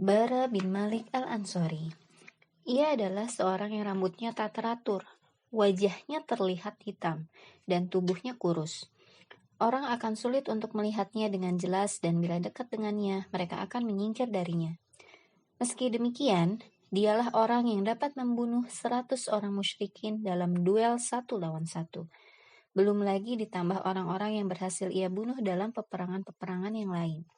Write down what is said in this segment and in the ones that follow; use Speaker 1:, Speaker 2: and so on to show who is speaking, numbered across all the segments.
Speaker 1: Bara bin Malik al-Ansari. Ia adalah seorang yang rambutnya tak teratur, wajahnya terlihat hitam, dan tubuhnya kurus. Orang akan sulit untuk melihatnya dengan jelas dan bila dekat dengannya, mereka akan menyingkir darinya. Meski demikian, dialah orang yang dapat membunuh 100 orang musyrikin dalam duel 1 lawan 1. Belum lagi ditambah orang-orang yang berhasil ia bunuh dalam peperangan-peperangan yang lain.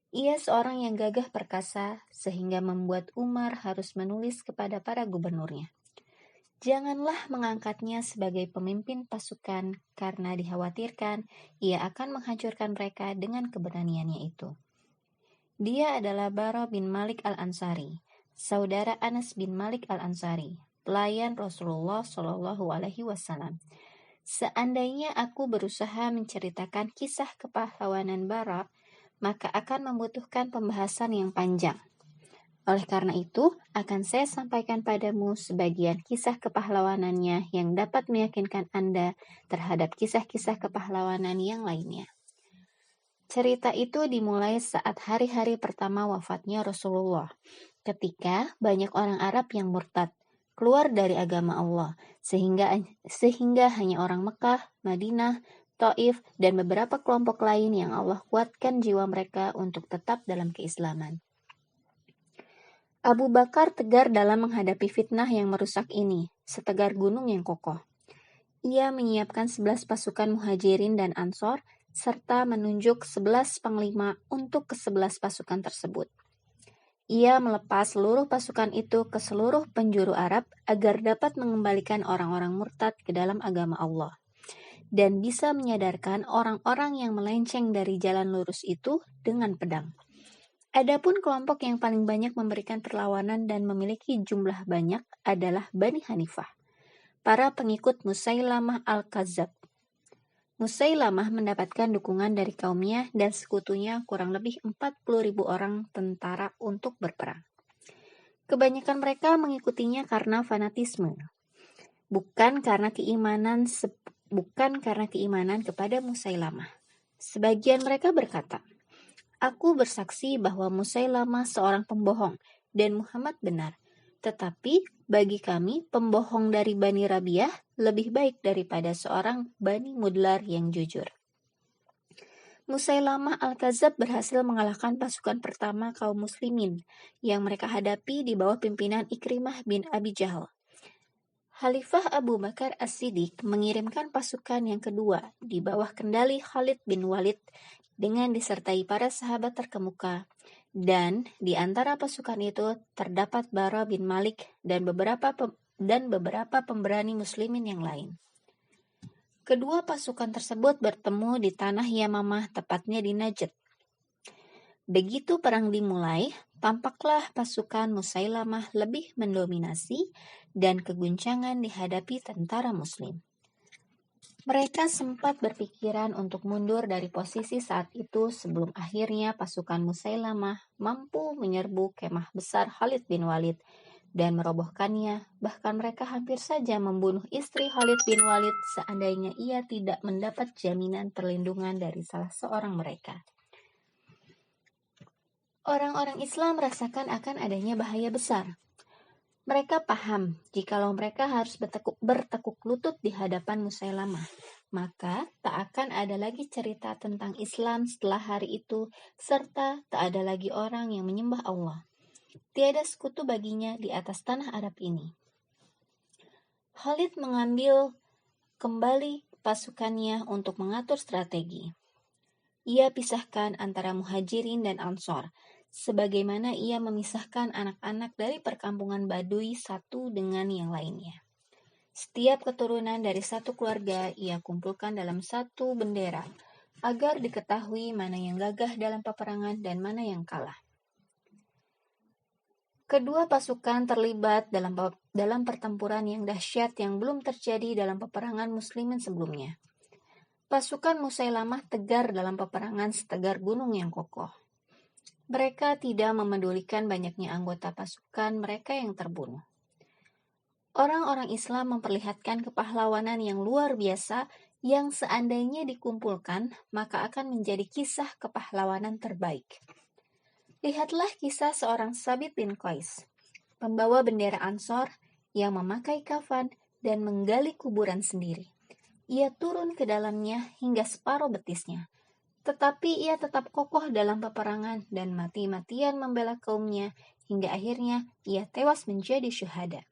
Speaker 1: Ia seorang yang gagah perkasa sehingga membuat Umar harus menulis kepada para gubernurnya. Janganlah mengangkatnya sebagai pemimpin pasukan karena dikhawatirkan ia akan menghancurkan mereka dengan keberaniannya itu. Dia adalah Bara bin Malik al-Ansari, saudara Anas bin Malik al-Ansari, pelayan Rasulullah Shallallahu Alaihi Wasallam. Seandainya aku berusaha menceritakan kisah kepahlawanan Bara, maka akan membutuhkan pembahasan yang panjang. Oleh karena itu, akan saya sampaikan padamu sebagian kisah kepahlawanannya yang dapat meyakinkan Anda terhadap kisah-kisah kepahlawanan yang lainnya. Cerita itu dimulai saat hari-hari pertama wafatnya Rasulullah, ketika banyak orang Arab yang murtad, keluar dari agama Allah, sehingga hanya orang Mekah, Madinah, Taif, dan beberapa kelompok lain yang Allah kuatkan jiwa mereka untuk tetap dalam keislaman. Abu Bakar tegar dalam menghadapi fitnah yang merusak ini, setegar gunung yang kokoh. Ia menyiapkan 11 pasukan muhajirin dan ansor, serta menunjuk 11 panglima untuk ke-11 pasukan tersebut. Ia melepas seluruh pasukan itu ke seluruh penjuru Arab agar dapat mengembalikan orang-orang murtad ke dalam agama Allah, dan bisa menyadarkan orang-orang yang melenceng dari jalan lurus itu dengan pedang. Adapun kelompok yang paling banyak memberikan perlawanan dan memiliki jumlah banyak adalah Bani Hanifah, para pengikut Musailamah al-Kadzab. Musailamah mendapatkan dukungan dari kaumnya dan sekutunya kurang lebih 40.000 orang tentara untuk berperang. Kebanyakan mereka mengikutinya karena fanatisme, bukan karena keimanan kepada Musailamah. Sebagian mereka berkata, "Aku bersaksi bahwa Musailamah seorang pembohong dan Muhammad benar. Tetapi bagi kami, pembohong dari Bani Rabiah lebih baik daripada seorang Bani Mudlar yang jujur." Musailamah al-Kadzab berhasil mengalahkan pasukan pertama kaum muslimin yang mereka hadapi di bawah pimpinan Ikrimah bin Abi Jahal. Khalifah Abu Bakar As-Siddiq mengirimkan pasukan yang kedua di bawah kendali Khalid bin Walid dengan disertai para sahabat terkemuka, dan di antara pasukan itu terdapat Bara bin Malik dan beberapa pemberani muslimin yang lain. Kedua pasukan tersebut bertemu di tanah Yamamah, tepatnya di Najd. Begitu perang dimulai, tampaklah pasukan Musailamah lebih mendominasi dan keguncangan dihadapi tentara muslim. Mereka sempat berpikiran untuk mundur dari posisi saat itu sebelum akhirnya pasukan Musailamah mampu menyerbu kemah besar Khalid bin Walid dan merobohkannya. Bahkan mereka hampir saja membunuh istri Khalid bin Walid seandainya ia tidak mendapat jaminan perlindungan dari salah seorang mereka. Orang-orang Islam merasakan akan adanya bahaya besar. Mereka paham jikalau mereka harus bertekuk lutut di hadapan Musailamah, maka tak akan ada lagi cerita tentang Islam setelah hari itu, serta tak ada lagi orang yang menyembah Allah. Tiada sekutu baginya di atas tanah Arab ini. Khalid mengambil kembali pasukannya untuk mengatur strategi. Ia pisahkan antara muhajirin dan ansor, sebagaimana ia memisahkan anak-anak dari perkampungan Baduy satu dengan yang lainnya. Setiap keturunan dari satu keluarga ia kumpulkan dalam satu bendera, agar diketahui mana yang gagah dalam peperangan dan mana yang kalah. Kedua pasukan terlibat dalam pertempuran yang dahsyat yang belum terjadi dalam peperangan muslimin sebelumnya. Pasukan Musailamah tegar dalam peperangan setegar gunung yang kokoh. Mereka tidak memedulikan banyaknya anggota pasukan mereka yang terbunuh. Orang-orang Islam memperlihatkan kepahlawanan yang luar biasa yang seandainya dikumpulkan, maka akan menjadi kisah kepahlawanan terbaik. Lihatlah kisah seorang Sabit bin Qais, pembawa bendera Ansor yang memakai kafan dan menggali kuburan sendiri. Ia turun ke dalamnya hingga separuh betisnya. Tetapi ia tetap kokoh dalam peperangan dan mati-matian membela kaumnya hingga akhirnya ia tewas menjadi syuhada.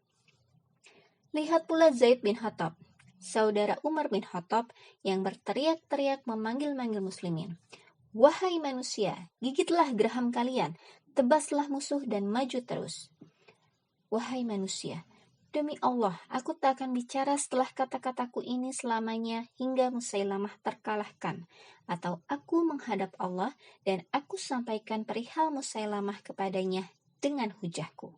Speaker 1: Lihat pula Zaid bin Khattab, saudara Umar bin Khattab yang berteriak-teriak memanggil-manggil muslimin. Wahai manusia, gigitlah geraham kalian, tebaslah musuh dan maju terus. Wahai manusia, demi Allah, aku tak akan bicara setelah kata-kataku ini selamanya hingga Musailamah terkalahkan. Atau aku menghadap Allah dan aku sampaikan perihal Musailamah kepadanya dengan hujahku.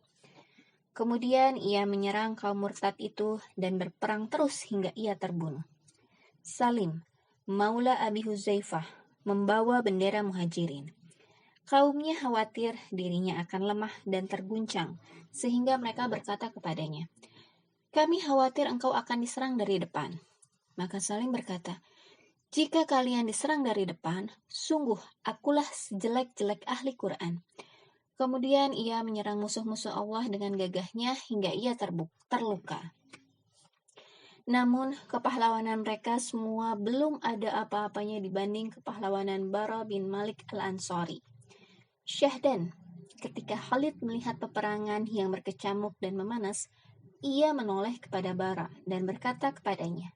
Speaker 1: Kemudian ia menyerang kaum murtad itu dan berperang terus hingga ia terbunuh. Salim, Maula Abi Huzaifah, membawa bendera muhajirin. Kaumnya khawatir dirinya akan lemah dan terguncang, sehingga mereka berkata kepadanya, "Kami khawatir engkau akan diserang dari depan." Maka Salim berkata, "Jika kalian diserang dari depan, sungguh akulah sejelek-jelek ahli Quran." Kemudian ia menyerang musuh-musuh Allah dengan gagahnya hingga ia terluka. Namun, kepahlawanan mereka semua belum ada apa-apanya dibanding kepahlawanan Bara bin Malik al-Ansari. Syahdan, ketika Khalid melihat peperangan yang berkecamuk dan memanas, ia menoleh kepada Bara dan berkata kepadanya,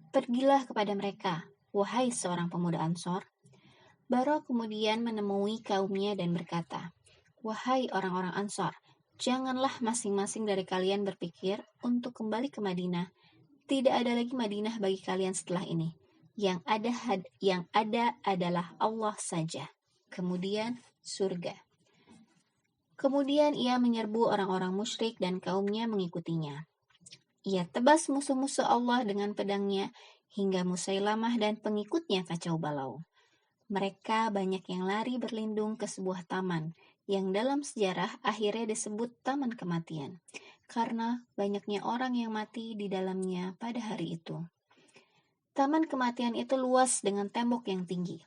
Speaker 1: "Pergilah kepada mereka, wahai seorang pemuda Ansor." Bara kemudian menemui kaumnya dan berkata, "Wahai orang-orang Ansor, janganlah masing-masing dari kalian berpikir untuk kembali ke Madinah. Tidak ada lagi Madinah bagi kalian setelah ini. Yang ada adalah Allah saja. Kemudian surga." Kemudian ia menyerbu orang-orang musyrik dan kaumnya mengikutinya. Ia tebas musuh-musuh Allah dengan pedangnya hingga Musailamah dan pengikutnya kacau balau. Mereka banyak yang lari berlindung ke sebuah taman yang dalam sejarah akhirnya disebut Taman Kematian karena banyaknya orang yang mati di dalamnya pada hari itu. Taman Kematian itu luas dengan tembok yang tinggi.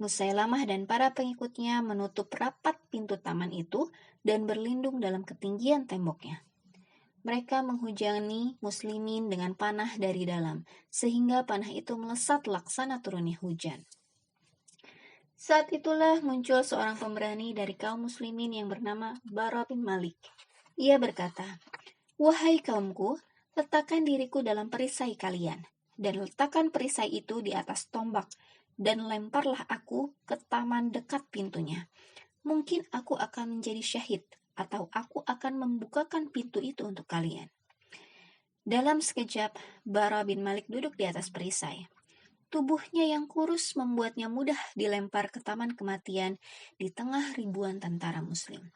Speaker 1: Musailamah dan para pengikutnya menutup rapat pintu taman itu dan berlindung dalam ketinggian temboknya. Mereka menghujani muslimin dengan panah dari dalam, sehingga panah itu melesat laksana turunnya hujan. Saat itulah muncul seorang pemberani dari kaum muslimin yang bernama Bara bin Malik. Ia berkata, "Wahai kaumku, letakkan diriku dalam perisai kalian, dan letakkan perisai itu di atas tombak, dan lemparlah aku ke taman dekat pintunya. Mungkin aku akan menjadi syahid, atau aku akan membukakan pintu itu untuk kalian." Dalam sekejap, Bara bin Malik duduk di atas perisai. Tubuhnya yang kurus membuatnya mudah dilempar ke taman kematian di tengah ribuan tentara muslim.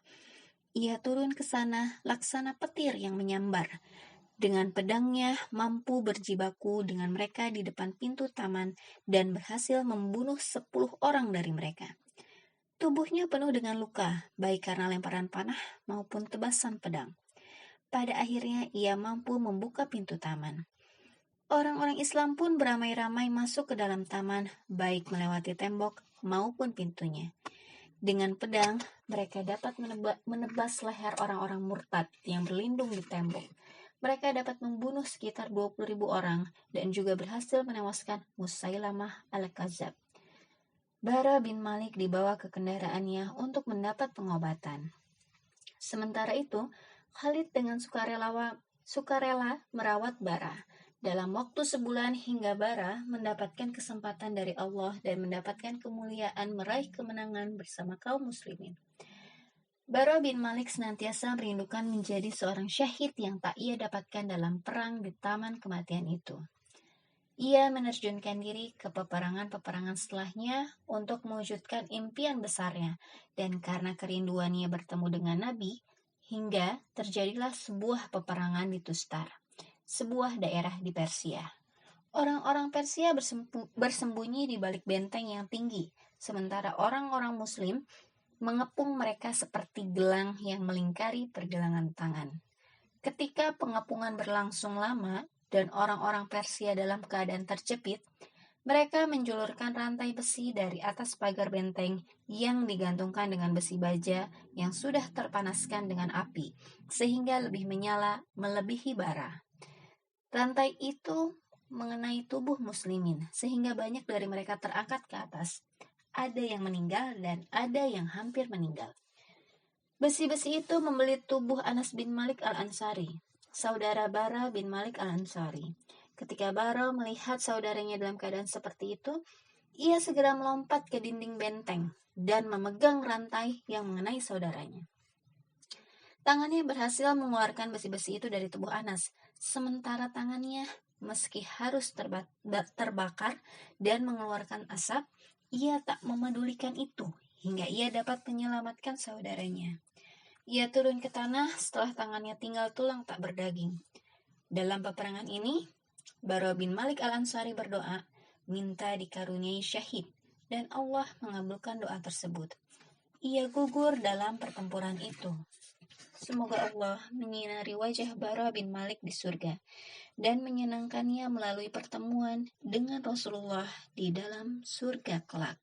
Speaker 1: Ia turun ke sana laksana petir yang menyambar. Dengan pedangnya mampu berjibaku dengan mereka di depan pintu taman dan berhasil membunuh 10 orang dari mereka. Tubuhnya penuh dengan luka, baik karena lemparan panah maupun tebasan pedang. Pada akhirnya ia mampu membuka pintu taman. Orang-orang Islam pun beramai-ramai masuk ke dalam taman, baik melewati tembok maupun pintunya. Dengan pedang, mereka dapat menebas leher orang-orang murtad yang berlindung di tembok. Mereka dapat membunuh sekitar 20.000 orang dan juga berhasil menewaskan Musailamah al-Kadzab. Bara bin Malik dibawa ke kendaraannya untuk mendapat pengobatan. Sementara itu, Khalid dengan sukarela merawat Bara. Dalam waktu sebulan hingga Bara mendapatkan kesempatan dari Allah dan mendapatkan kemuliaan meraih kemenangan bersama kaum muslimin. Bara bin Malik senantiasa merindukan menjadi seorang syahid yang tak ia dapatkan dalam perang di taman kematian itu. Ia menerjunkan diri ke peperangan-peperangan setelahnya untuk mewujudkan impian besarnya, dan karena kerinduannya bertemu dengan Nabi, hingga terjadilah sebuah peperangan di Tustar, sebuah daerah di Persia. Orang-orang Persia bersembunyi di balik benteng yang tinggi, sementara orang-orang Muslim mengepung mereka seperti gelang yang melingkari pergelangan tangan. Ketika pengepungan berlangsung lama dan orang-orang Persia dalam keadaan terjepit, Mereka menjulurkan rantai besi dari atas pagar benteng yang digantungkan dengan besi baja yang sudah terpanaskan dengan api, sehingga lebih menyala melebihi bara. Rantai itu mengenai tubuh muslimin, sehingga banyak dari mereka terangkat ke atas. Ada yang meninggal dan ada yang hampir meninggal. Besi-besi itu membelit tubuh Anas bin Malik al-Ansari, saudara Bara bin Malik al-Ansari. Ketika Bara melihat saudaranya dalam keadaan seperti itu, ia segera melompat ke dinding benteng dan memegang rantai yang mengenai saudaranya. Tangannya berhasil mengeluarkan besi-besi itu dari tubuh Anas, sementara tangannya, meski harus terbakar dan mengeluarkan asap, ia tak memedulikan itu hingga ia dapat menyelamatkan saudaranya. Ia turun ke tanah setelah tangannya tinggal tulang tak berdaging. Dalam peperangan ini, Bara bin Malik al-Ansari berdoa, minta dikaruniai syahid, dan Allah mengabulkan doa tersebut. Ia gugur dalam pertempuran itu. Semoga Allah menyinari wajah Bara bin Malik di surga dan menyenangkannya melalui pertemuan dengan Rasulullah di dalam surga kelak.